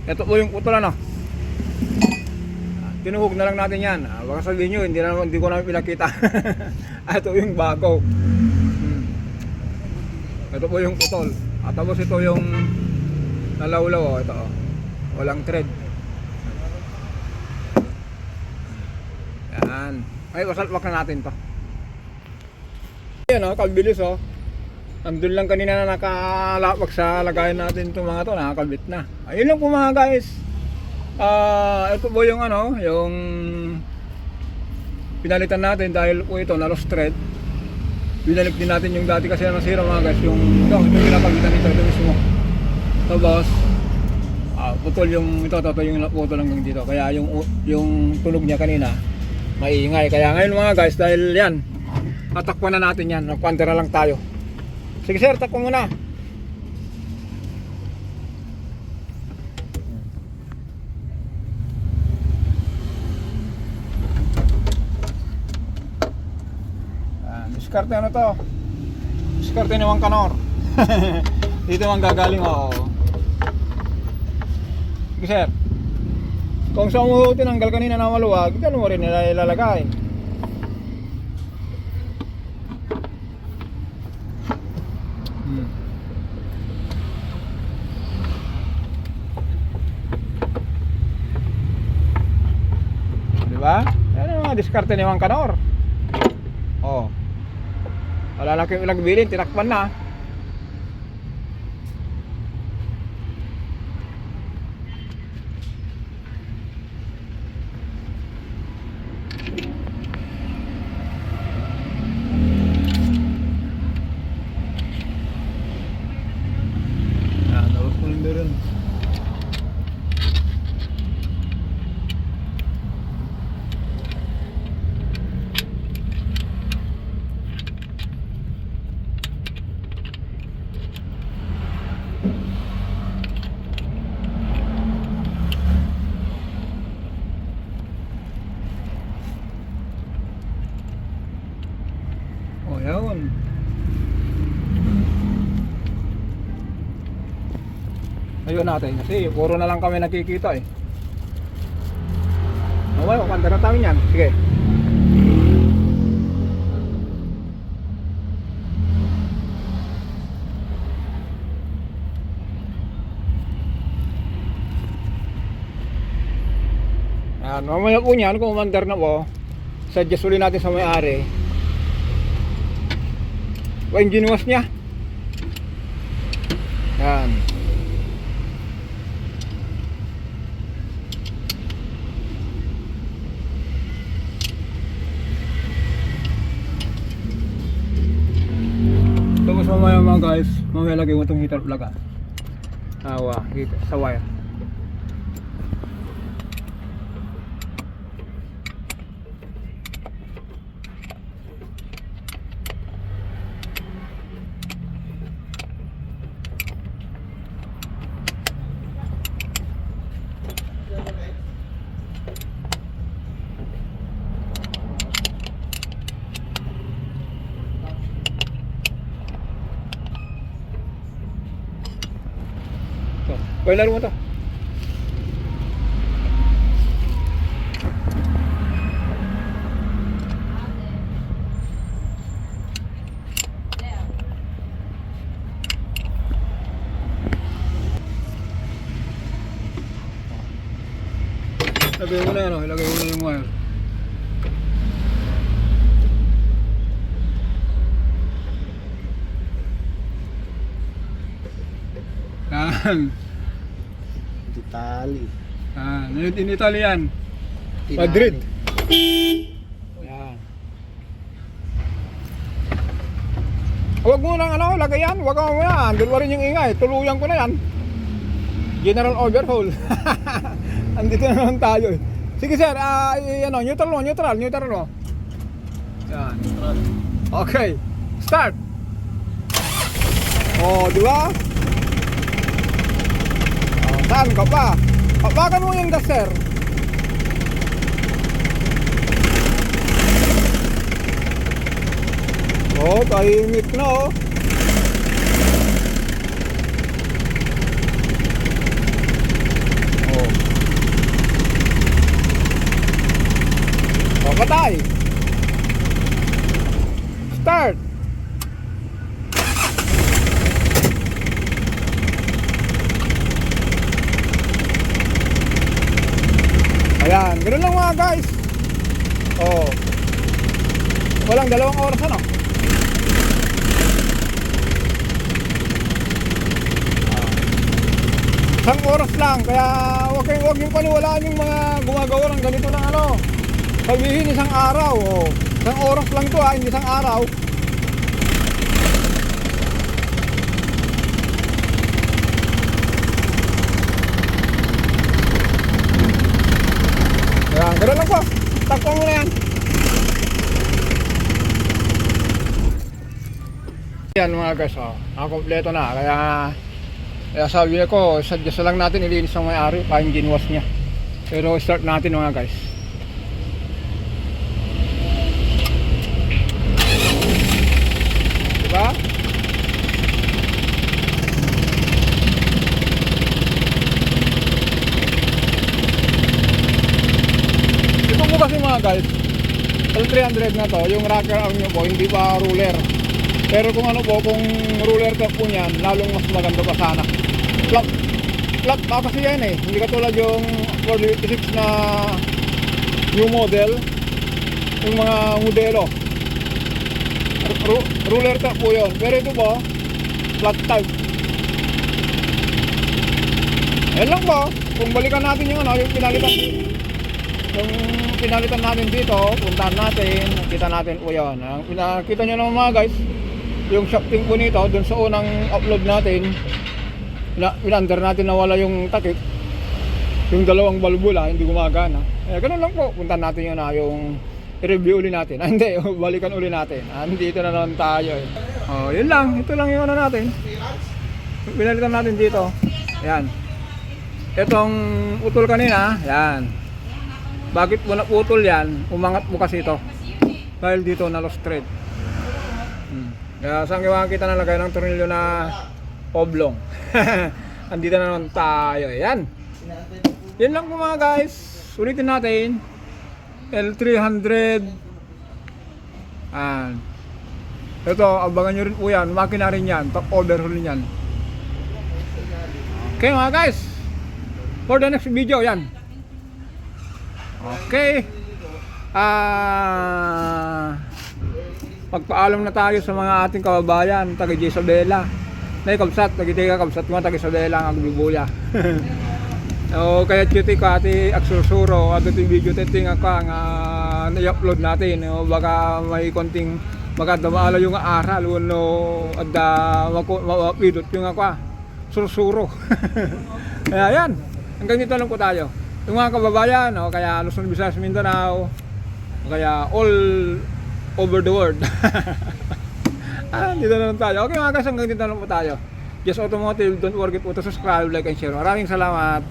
Ito po yung putol ano. Tinuhog na lang natin yan. Baka sabihin nyo, hindi ko namin pinakita. Ito yung bago. Ito po yung putol. At tapos ito yung nalawlaw. Oh. Ito oh. Walang thread. Yan. Ay, wasalpak na natin to. Yan oh, kabilis oh. Andun lang kanina na nakalapag sa lagayan natin itong mga to, nakakabit na. Ayun lang po mga guys. Ito po yung ano, yung pinalitan natin dahil po ito na lost thread. Binalik din natin yung dati kasi na nasira mga guys, yung ito pinapagitan nito, ito mismo. Tapos putol yung ito yung putol hanggang dito. Kaya yung tunog niya kanina maingay. Kaya ngayon mga guys, dahil yan, tatakpan na natin yan. Nagpantera lang tayo. Sige sir, takpan muna. Diskarte ano to? Diskarte ni Mang Kanor. Dito mang gagaling oh. Sige sir. Kung sa mo tinanggal kanina na maluwag, ganun mo rin nila ilalagay. Diba? Yan yung mga diskarte ni Mang Kanor. Oh. Wala na kayong ilang bilin, tinakpan na. Tapos ko nyo rin. Ayun. Ayun natin kasi puro na lang kami nakikita eh. Okay, kumanda na tayo yan. Sige. Yan, mamaya po niyan kung umandar na po, suggest ulit natin sa may-ari. Engine wash niya. Yan. Tapos mamaya mga guys, mamaya lagay mo itong heater plug heater sa wire. Boiler mo to. Lagay mo na yan, ilagay mo na yung wire. Yan. Italy. In Italian. Madrid. Yan. Huwag mo nang lagay yan. Huwag mo yan. Dalawa rin yung ingay. Tuluyan ko na yan. General overhaul. Andito na naman tayo eh. Sige sir, neutral mo. Yan. Okay. Start. Oh, di ba? Saan ka pa? Hawakan mo yung gas sir. Oh, tahimik na oh. Ayan, ganoon lang mga guys. Oh. Walang 2 oras ano. Isang oras lang, kaya huwag yung paniwalaan yung mga gumagawa ng ganito ng ano. Sabihin isang araw, oh. Isang oras lang to ha, hindi isang araw. Ayan, ganoon lang po. Takpan mo na yan. Yan mga guys, oh. Nakakompleto na, kaya sabi ko, suggest lang natin ilinis ang may-ari pa yung ginwas niya. Pero start natin mga guys. Diba? Ito po kasi mga guys, L300 na to, yung rocker arm nyo po, hindi pa ruler. Pero kung ano po, kung ruler ka po niyan, lalong mas maganda pa sana. Flat pa kasi yan eh. Hindi katulad yung 486 na new model. Yung mga modelo. Ruler ka po yun. Pero ito po, flat type. Yan lang po. Kung balikan natin yung ano, yung pinalitan natin dito, puntahan natin, kita natin po yun. Kita nyo naman mga guys, yung shafting po nito, dun sa unang upload natin, in-under natin na wala yung takip, yung 2 balbula hindi gumagana. Ganun lang po, puntahan natin yun yung i-review uli natin. Hindi, balikan uli natin. Dito na naman tayo eh. Yun lang, ito lang yung ano natin. Pinalitan natin dito. Ayan. Itong utol kanina, yan. Bakit mo naputol yan? Umangat mo kasi ito. Dahil dito na lost thread. Kaya saan kita nalagay ng tornilyo na oblong. Andito na naman tayo. Yan. Yan lang po mga guys. Ulitin natin. L300. Ito, abangan nyo rin po yan. Makina rin yan. Top overhaul yan. Okay mga guys. For the next video, yan. Okay. Magpaalam na tayo sa mga ating kababayan, taga Isabela. Nay kabsat, taga kabsat mo, taga Isabela ang agbibuya. O kaya chuti ko ati aksursuro, ato ti video testing ako nga na-upload natin. O baka may konting makadamaala yung aral, no, adda mapidot yung ako sursuro. Kaya yan, hanggang dito lang po tayo. Yung mga kababayan, o kaya Luzon, Visayas, Mindanao, o kaya all over the world. Dito na lang tayo. Okay mga guys, hanggang dito na lang po tayo. Just Automotive, don't forget to subscribe, like, and share. Maraming salamat.